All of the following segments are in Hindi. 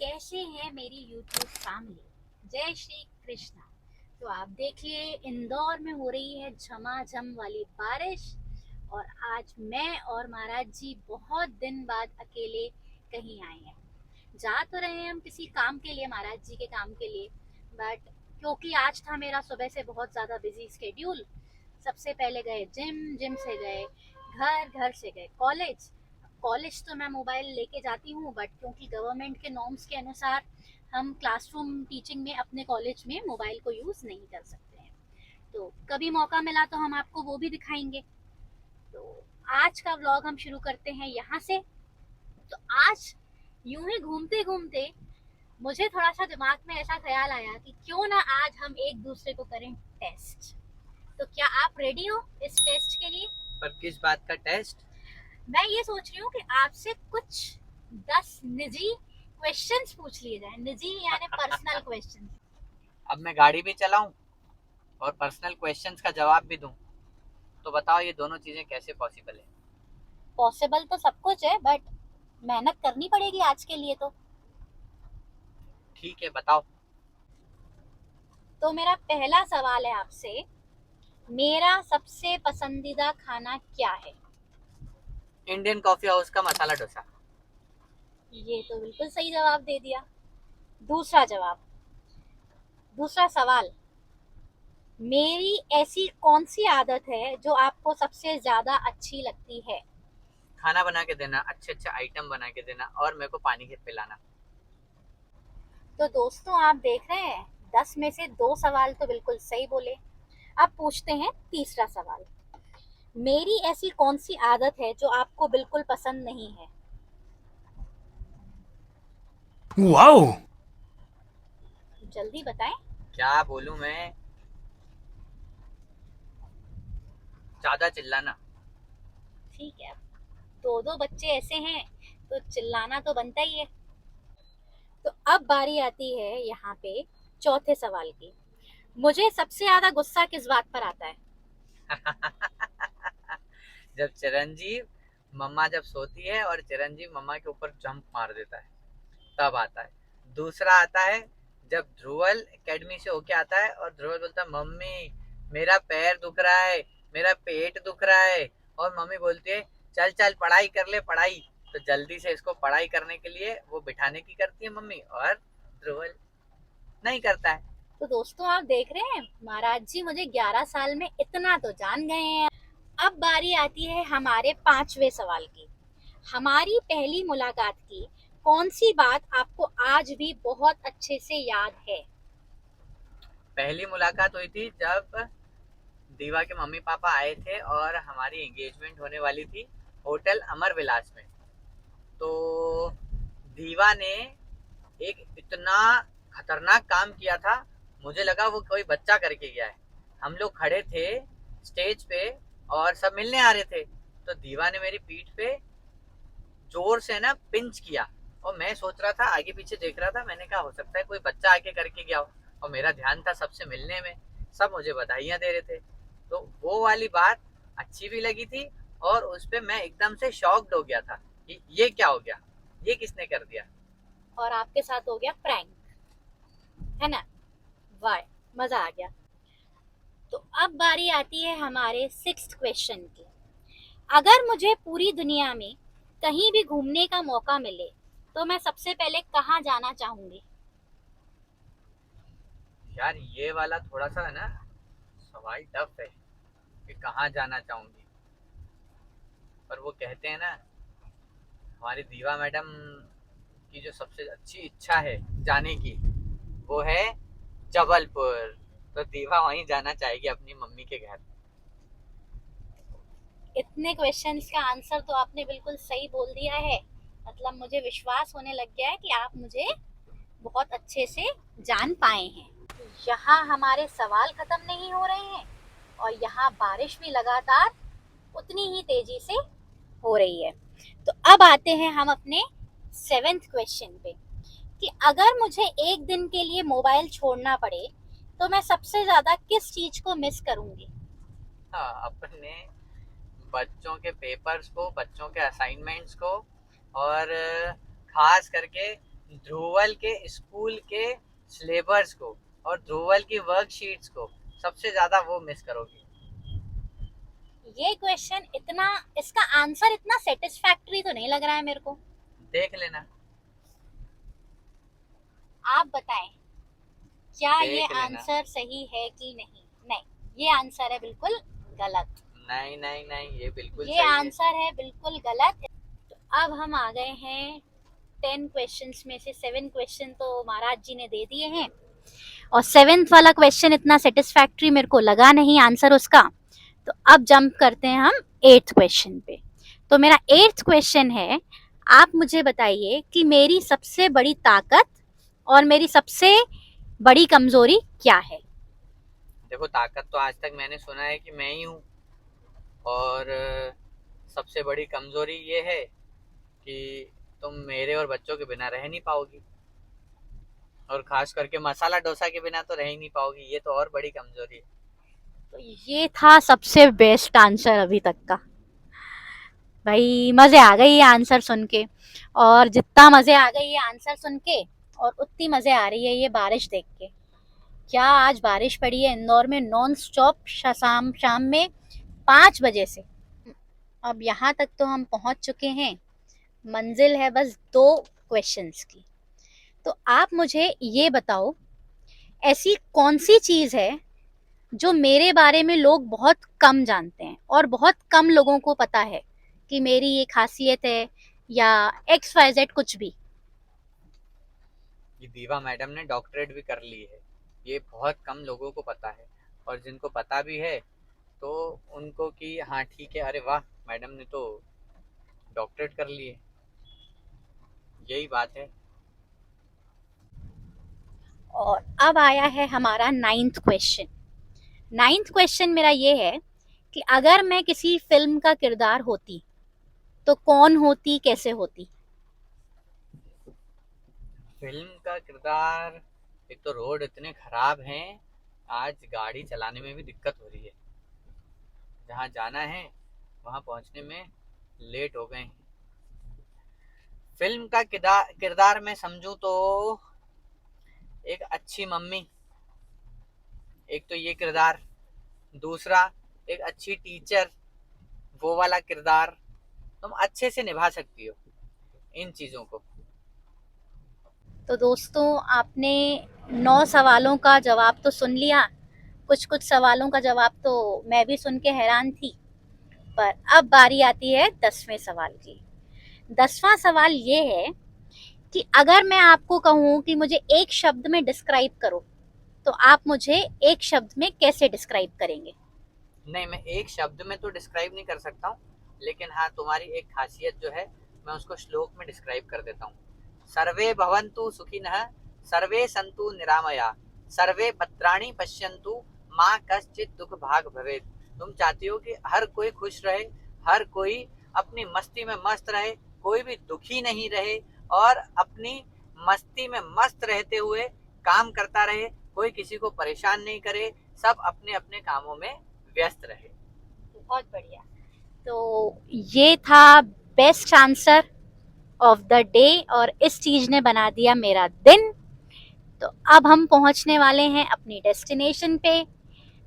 कैसे हैं मेरी यूट्यूब फैमिली। जय श्री कृष्णा। तो आप देखिए, इंदौर में हो रही है झमाझम वाली बारिश। और आज मैं और महाराज जी बहुत दिन बाद अकेले कहीं आए हैं। जा तो रहे हैं हम किसी काम के लिए, महाराज जी के काम के लिए, बट क्योंकि आज था मेरा सुबह से बहुत ज़्यादा बिजी स्केड्यूल। सबसे पहले गए जिम, जिम से गए घर, घर से गए कॉलेज। कॉलेज तो मैं मोबाइल लेके जाती हूँ, बट क्योंकि गवर्नमेंट के नॉर्म्स के अनुसार हम क्लासरूम टीचिंग में अपने कॉलेज में मोबाइल को यूज़ नहीं कर सकते हैं। तो कभी मौका मिला तो हम आपको वो भी दिखाएंगे। तो आज का व्लॉग हम शुरू करते हैं यहाँ से। तो आज यूं ही घूमते घूमते मुझे थोड़ा सा दिमाग में ऐसा ख्याल आया कि क्यों ना आज हम एक दूसरे को करें टेस्ट। तो क्या आप रेडी हो इस टेस्ट के लिए? पर किस बात का टेस्ट? मैं ये सोच रही हूँ कि आपसे कुछ 10 निजी क्वेश्चंस पूछ लिए जाए। निजी यानी पर्सनल क्वेश्चंस। अब मैं गाड़ी भी चलाऊं और पर्सनल क्वेश्चंस का जवाब भी दूं, तो बताओ ये दोनों चीजें कैसे पॉसिबल है? पॉसिबल तो सब कुछ है, बट मेहनत करनी पड़ेगी आज के लिए। ठीक है, बताओ। तो मेरा पहला सवाल है आपसे, मेरा सबसे पसंदीदा खाना क्या है? इंडियन कॉफी हाउस का मसाला डोसा। ये तो बिल्कुल सही जवाब दे दिया। दूसरा जवाब, दूसरा सवाल, मेरी ऐसी कौन सी आदत है जो आपको सबसे ज्यादा अच्छी लगती है? खाना बना के देना, अच्छे अच्छे आइटम बना के देना और मेरे को पानी के पिलाना। तो दोस्तों, आप देख रहे हैं, 10 में से 2 सवाल तो बिल्कुल सही बोले। अब पूछते हैं तीसरा सवाल, मेरी ऐसी कौन सी आदत है जो आपको बिल्कुल पसंद नहीं है? वाओ! जल्दी बताएं। क्या बोलूं मैं? ज्यादा चिल्लाना। ठीक है, दो दो बच्चे ऐसे हैं तो चिल्लाना तो बनता ही है। तो अब बारी आती है यहाँ पे चौथे सवाल की, मुझे सबसे ज्यादा गुस्सा किस बात पर आता है? जब चिरंजीव मम्मा जब सोती है और चिरंजीव मम्मा के ऊपर जंप मार देता है, तब आता है। दूसरा आता है जब ध्रुवल एकेडमी से होके आता है और ध्रुवल बोलता है, मम्मी मेरा पैर दुख रहा है, मेरा पेट दुख रहा है, और मम्मी बोलती है चल चल पढ़ाई कर ले पढ़ाई। तो जल्दी से इसको पढ़ाई करने के लिए वो बिठाने की करती है मम्मी, और ध्रुवल नहीं करता है। तो दोस्तों, आप देख रहे हैं, महाराज जी मुझे 11 साल में इतना तो जान गए हैं। अब बारी आती है हमारे 5वें सवाल की, हमारी पहली मुलाकात की कौन सी बात आपको आज भी बहुत अच्छे से याद है? पहली मुलाकात हुई थी जब दीवा के मम्मी पापा आए थे और हमारी एंगेजमेंट होने वाली थी होटल अमर विलास में। तो दीवा ने एक इतना खतरनाक काम किया था, मुझे लगा वो कोई बच्चा करके गया है। हम लोग खड़े थे स्टेज पे और सब मिलने आ रहे थे, तो दीवा ने मेरी पीठ पे जोर से ना पिंच किया, और मैं सोच रहा था, आगे पीछे देख रहा था, मैंने कहा हो सकता है कोई बच्चा आके करके गया हो, और मेरा ध्यान था सबसे मिलने में, सब मुझे बधाइयां दे रहे थे। तो वो वाली बात अच्छी भी लगी थी, और उस पे मैं एकदम से शॉक्ड हो गया था कि ये क्या हो गया, ये किसने कर दिया। और आपके साथ हो गया प्रैंक, है ना? वाह, मजा आ गया। तो अब बारी आती है हमारे 6th क्वेश्चन की, अगर मुझे पूरी दुनिया में कहीं भी घूमने का मौका मिले तो मैं सबसे पहले कहाँ जाना चाहूंगी? यार ये वाला थोड़ा सा है ना, सवाल टफ है कि कहाँ जाना चाहूंगी। पर वो कहते हैं ना, हमारी दीवा मैडम की जो सबसे अच्छी इच्छा है जाने की, वो है जबलपुर। तो दीवा वहीं जाना चाहेगी अपनी मम्मी के घर। इतने क्वेश्चंस का आंसर तो आपने बिल्कुल सही बोल दिया है। मतलब मुझे विश्वास होने लग गया है कि आप मुझे बहुत अच्छे से जान पाए हैं। यहाँ हमारे सवाल खत्म नहीं हो रहे हैं, और यहाँ बारिश भी लगातार उतनी ही तेजी से हो रही है। तो अब आते हैं हम अपने 7th क्वेश्चन पे, कि अगर मुझे एक दिन के लिए मोबाइल छोड़ना पड़े तो मैं सबसे ज्यादा किस चीज को मिस करूंगी? हाँ, अपने बच्चों के पेपर्स को, बच्चों के असाइनमेंट्स को, और खास करके ध्रुवल के स्कूल के सिलेबस को और ध्रुवल की वर्कशीट्स को सबसे ज्यादा वो मिस करोगी। ये क्वेश्चन इतना, इसका आंसर इतना सेटिस्फैक्टरी तो नहीं लग रहा है मेरे को। देख लेना। आप बताएं, क्या ये देख लेना। आंसर सही है कि नहीं? नहीं, ये आंसर है बिल्कुल गलत। नहीं नहीं नहीं, ये बिल्कुल ये सही है। आंसर है बिल्कुल गलत। तो अब हम आ गए हैं 10 क्वेश्चंस में से 7 क्वेश्चन तो महाराज जी ने दे दिए हैं, और 7th वाला क्वेश्चन इतना सेटिस्फैक्टरी मेरे को लगा नहीं आंसर उसका। तो अब जंप करते हैं हम 8th क्वेश्चन पे। तो मेरा 8th क्वेश्चन है, आप मुझे बताइए कि मेरी सबसे बड़ी ताकत और मेरी सबसे बड़ी कमजोरी क्या है? देखो, ताकत तो आज तक मैंने सुना है कि मैं ही हूँ, और सबसे बड़ी कमजोरी ये है कि तुम मेरे और बच्चों के बिना रह नहीं पाओगी, और खास करके मसाला डोसा के बिना तो रह ही नहीं पाओगी, ये तो और बड़ी कमजोरी है। तो ये था सबसे बेस्ट आंसर अभी तक का। भाई मजे आ गए ये आंसर सुन के, और जितना मजे आ गए ये आंसर सुन के, और उतनी मजे आ रही है ये बारिश देख के। क्या आज बारिश पड़ी है इंदौर में नॉन स्टॉप, शाम शाम में 5 बजे से। अब यहाँ तक तो हम पहुँच चुके हैं, मंजिल है बस 2 क्वेश्चंस की। तो आप मुझे ये बताओ, ऐसी कौन सी चीज़ है जो मेरे बारे में लोग बहुत कम जानते हैं और बहुत कम लोगों को पता है कि मेरी ये खासियत है, या एक्स वाई जेड कुछ भी। ये दीवा मैडम ने डॉक्टरेट भी कर ली है, ये बहुत कम लोगों को पता है, और जिनको पता भी है तो उनको कि हाँ ठीक है, अरे वाह मैडम ने तो डॉक्टरेट कर ली है, यही बात है। और अब आया है हमारा 9th क्वेश्चन। 9th क्वेश्चन मेरा ये है कि अगर मैं किसी फिल्म का किरदार होती तो कौन होती, कैसे होती? फिल्म का किरदार, एक तो रोड इतने खराब हैं, आज गाड़ी चलाने में भी दिक्कत हो रही है, जहाँ जाना है वहाँ पहुँचने में लेट हो गए हैं। फिल्म का किरदार मैं समझूं तो एक अच्छी मम्मी, एक तो ये किरदार, दूसरा एक अच्छी टीचर, वो वाला किरदार तुम अच्छे से निभा सकती हो इन चीजों को। तो दोस्तों, आपने 9 सवालों का जवाब तो सुन लिया। कुछ कुछ सवालों का जवाब तो मैं भी सुन के हैरान थी। पर अब बारी आती है 10वें सवाल की। 10वां सवाल ये है कि अगर मैं आपको कहूँ कि मुझे एक शब्द में डिस्क्राइब करो, तो आप मुझे एक शब्द में कैसे डिस्क्राइब करेंगे? नहीं, मैं एक शब्द में तो डिस्क्राइब नहीं कर सकता हूँ, लेकिन हाँ तुम्हारी एक खासियत जो है मैं उसको श्लोक में डिस्क्राइब कर देता हूँ। सर्वे भवन्तु सुखिनः, सर्वे सन्तु निरामया, सर्वे भद्राणि पश्यन्तु, माँ कश्चित् दुख भाग भवेत्। तुम चाहती हो कि हर कोई खुश रहे, हर कोई अपनी मस्ती में मस्त रहे, कोई भी दुखी नहीं रहे, और अपनी मस्ती में मस्त रहते हुए काम करता रहे, कोई किसी को परेशान नहीं करे, सब अपने अपने कामों में व्यस्त रहे। बहुत बढ़िया। तो ये था best answer of the day, और इस चीज ने बना दिया मेरा दिन। तो अब हम पहुंचने वाले हैं अपनी डेस्टिनेशन पे,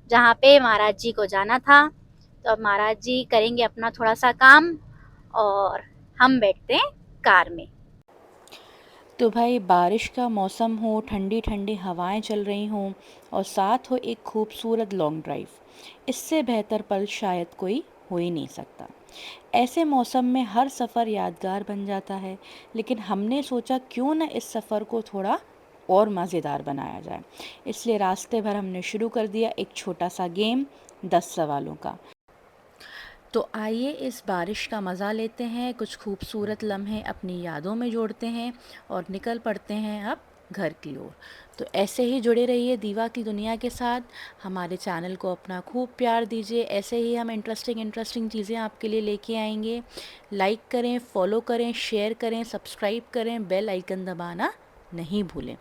जहाँ पे महाराज जी को जाना था। तो अब महाराज जी करेंगे अपना थोड़ा सा काम, और हम बैठते हैं कार में। तो भाई बारिश का मौसम हो, ठंडी ठंडी हवाएं चल रही हों, और साथ हो एक खूबसूरत लॉन्ग ड्राइव, इससे बेहतर पल शायद कोई हो ही नहीं सकता। ऐसे मौसम में हर सफ़र यादगार बन जाता है, लेकिन हमने सोचा क्यों न इस सफ़र को थोड़ा और मज़ेदार बनाया जाए। इसलिए रास्ते भर हमने शुरू कर दिया एक छोटा सा गेम, 10 सवालों का। तो आइए इस बारिश का मज़ा लेते हैं, कुछ खूबसूरत लम्हे अपनी यादों में जोड़ते हैं, और निकल पड़ते हैं अब घर की ओर। तो ऐसे ही जुड़े रहिए दीवा की दुनिया के साथ, हमारे चैनल को अपना खूब प्यार दीजिए। ऐसे ही हम इंटरेस्टिंग चीज़ें आपके लिए लेके आएंगे। लाइक करें, फॉलो करें, शेयर करें, सब्सक्राइब करें, बेल आइकन दबाना नहीं भूलें।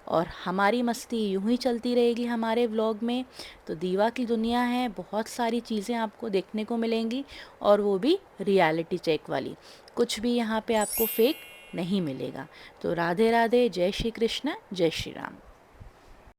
और हमारी मस्ती यूं ही चलती रहेगी हमारे व्लॉग में। तो दीवा की दुनिया है, बहुत सारी चीज़ें आपको देखने को मिलेंगी, और वो भी रियलिटी चेक वाली। कुछ भी यहाँ पे आपको फेक नहीं मिलेगा। तो राधे राधे, जय श्री कृष्ण, जय श्री राम।